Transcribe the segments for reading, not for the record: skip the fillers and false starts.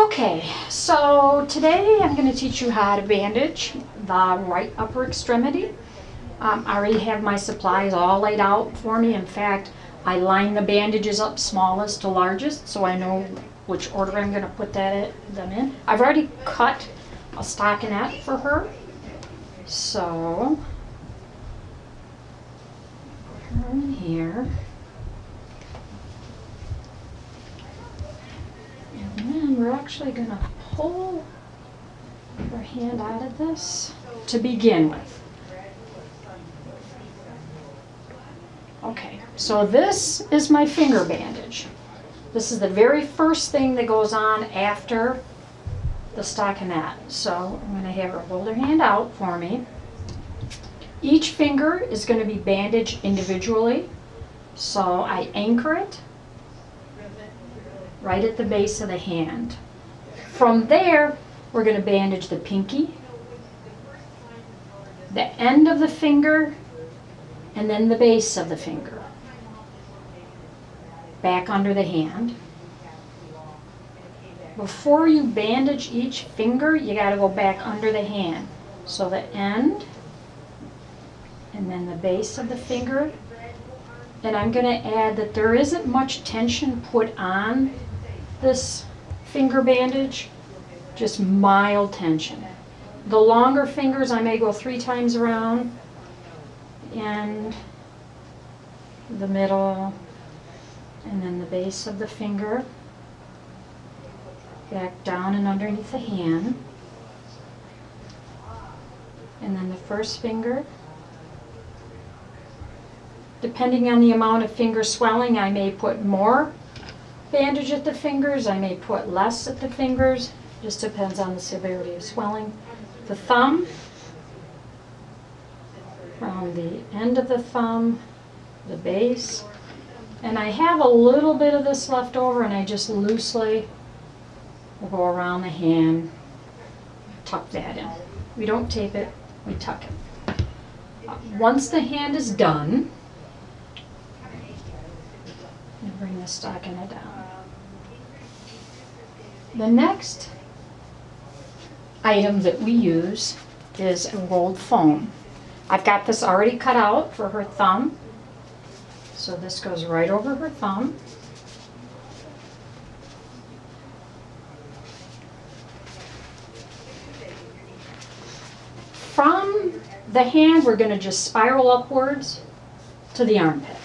Okay, so today I'm going to teach you how to bandage the right upper extremity. I already have my supplies all laid out for me. In fact, I line the bandages up smallest to largest so I know which order I'm going to put them in. I've already cut a stockinette for her. So, put her in here. And then we're actually going to pull her hand out of this to begin with. Okay, so this is my finger bandage. This is the very first thing that goes on after the stockinette. So I'm going to have her hold her hand out for me. Each finger is going to be bandaged individually. So I anchor it right at the base of the hand. From there, we're going to bandage the pinky, the end of the finger, and then the base of the finger. Back under the hand. Before you bandage each finger, you got to go back under the hand. So the end, and then the base of the finger. And I'm going to add that there isn't much tension put on this finger bandage, just mild tension. The longer fingers I may go 3 times around, and the middle, and then the base of the finger, back down and underneath the hand, and then the first finger. Depending on the amount of finger swelling, I may put more bandage at the fingers, I may put less at the fingers, just depends on the severity of swelling. The thumb, around the end of the thumb, the base, and I have a little bit of this left over and I just loosely will go around the hand, tuck that in. We don't tape it, we tuck it. Once the hand is done, and bring the stockinette down. The next item that we use is a rolled foam. I've got this already cut out for her thumb. So this goes right over her thumb. From the hand, we're going to just spiral upwards to the armpit.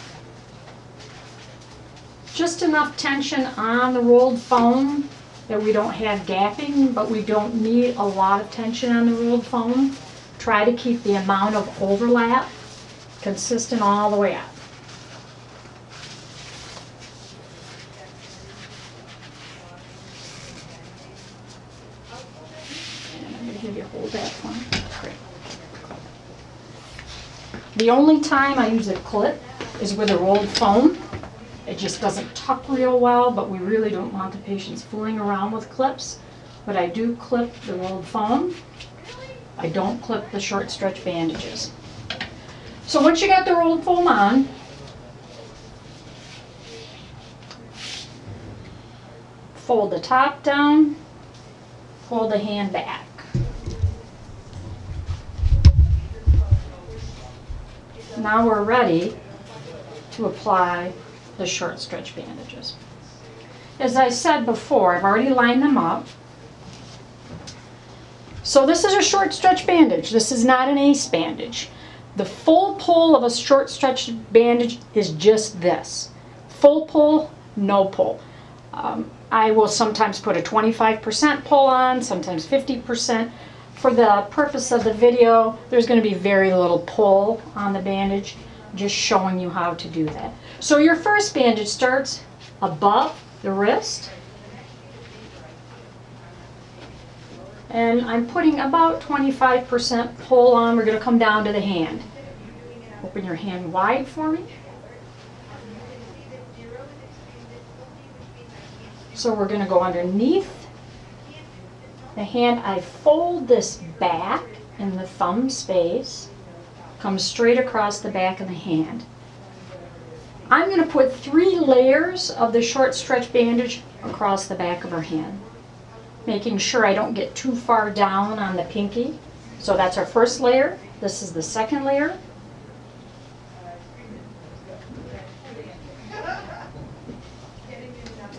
Just enough tension on the rolled foam that we don't have gapping, but we don't need a lot of tension on the rolled foam. Try to keep the amount of overlap consistent all the way up. And I'm going to have you hold that one. Great. The only time I use a clip is with a rolled foam. It just doesn't tuck real well, but we really don't want the patients fooling around with clips. But I do clip the rolled foam. I don't clip the short stretch bandages. So once you got the rolled foam on, fold the top down, pull the hand back. Now we're ready to apply the short stretch bandages. As I said before, I've already lined them up. So this is a short stretch bandage. This is not an ACE bandage. The full pull of a short stretch bandage is just this. Full pull, no pull. I will sometimes put a 25% pull on, sometimes 50%. For the purpose of the video, there's going to be very little pull on the bandage, just showing you how to do that. So your first bandage starts above the wrist. And I'm putting about 25% pull on. We're going to come down to the hand. Open your hand wide for me. So we're going to go underneath the hand. I fold this back in the thumb space. Come straight across the back of the hand. I'm going to put 3 layers of the short stretch bandage across the back of her hand. making sure I don't get too far down on the pinky. So that's our first layer. This is the second layer.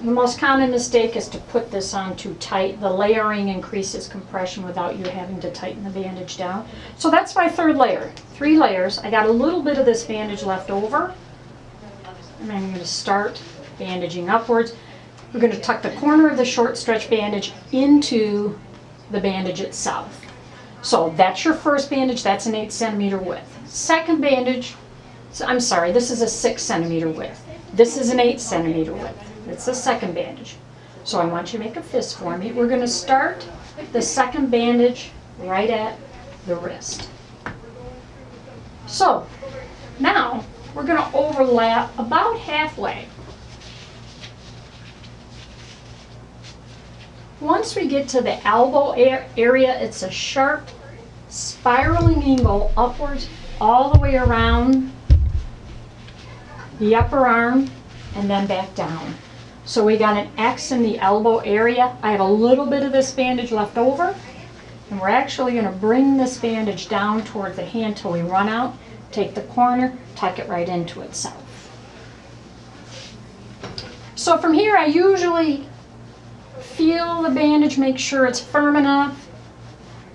The most common mistake is to put this on too tight. The layering increases compression without you having to tighten the bandage down. So that's my third layer. 3 layers. I got a little bit of this bandage left over. And I'm going to start bandaging upwards. We're going to tuck the corner of the short stretch bandage into the bandage itself. So that's your first bandage. That's an 8 centimeter width. Second bandage, I'm sorry, this is a 6 centimeter width. This is an 8 centimeter width. It's the second bandage. So I want you to make a fist for me. We're going to start the second bandage right at the wrist. So now we're going to overlap about halfway. Once we get to the elbow area, it's a sharp spiraling angle upwards all the way around the upper arm and then back down. So we got an X in the elbow area. I have a little bit of this bandage left over, and we're actually going to bring this bandage down toward the hand till we run out, take the corner, tuck it right into itself. So from here I usually feel the bandage, make sure it's firm enough.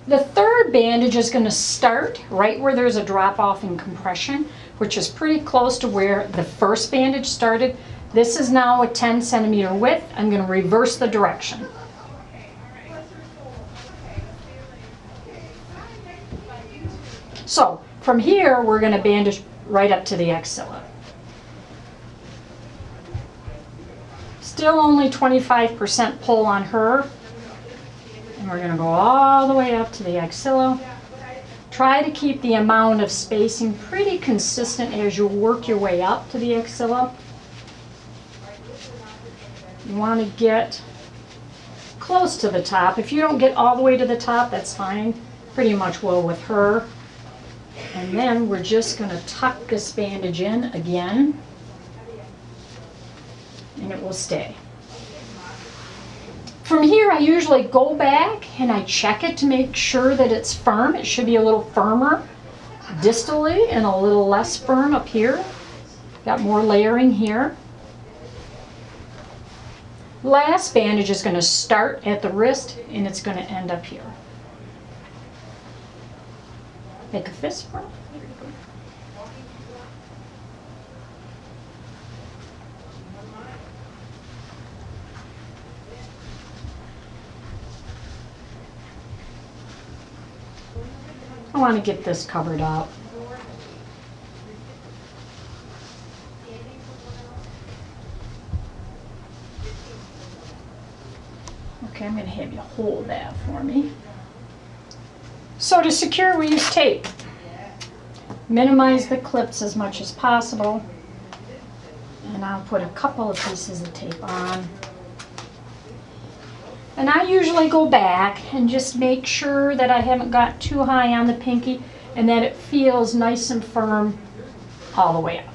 The third bandage is going to start right where there's a drop off in compression, which is pretty close to where the first bandage started. This is now a 10 centimeter width. I'm going to reverse the direction. So from here, we're going to bandage right up to the axilla. Still only 25% pull on her. And we're going to go all the way up to the axilla. Try to keep the amount of spacing pretty consistent as you work your way up to the axilla. You want to get close to the top. If you don't get all the way to the top, that's fine. Pretty much will with her. And then we're just going to tuck this bandage in again, and it will stay. From here, I usually go back and I check it to make sure that it's firm. It should be a little firmer distally and a little less firm up here. Got more layering here. Last bandage is going to start at the wrist and it's going to end up here. Make a fist for it. There you go. I want to get this covered up. Okay, I'm going to have you hold that for me. So to secure, we use tape. Minimize the clips as much as possible. And I'll put a couple of pieces of tape on. And I usually go back and just make sure that I haven't got too high on the pinky and that it feels nice and firm all the way up.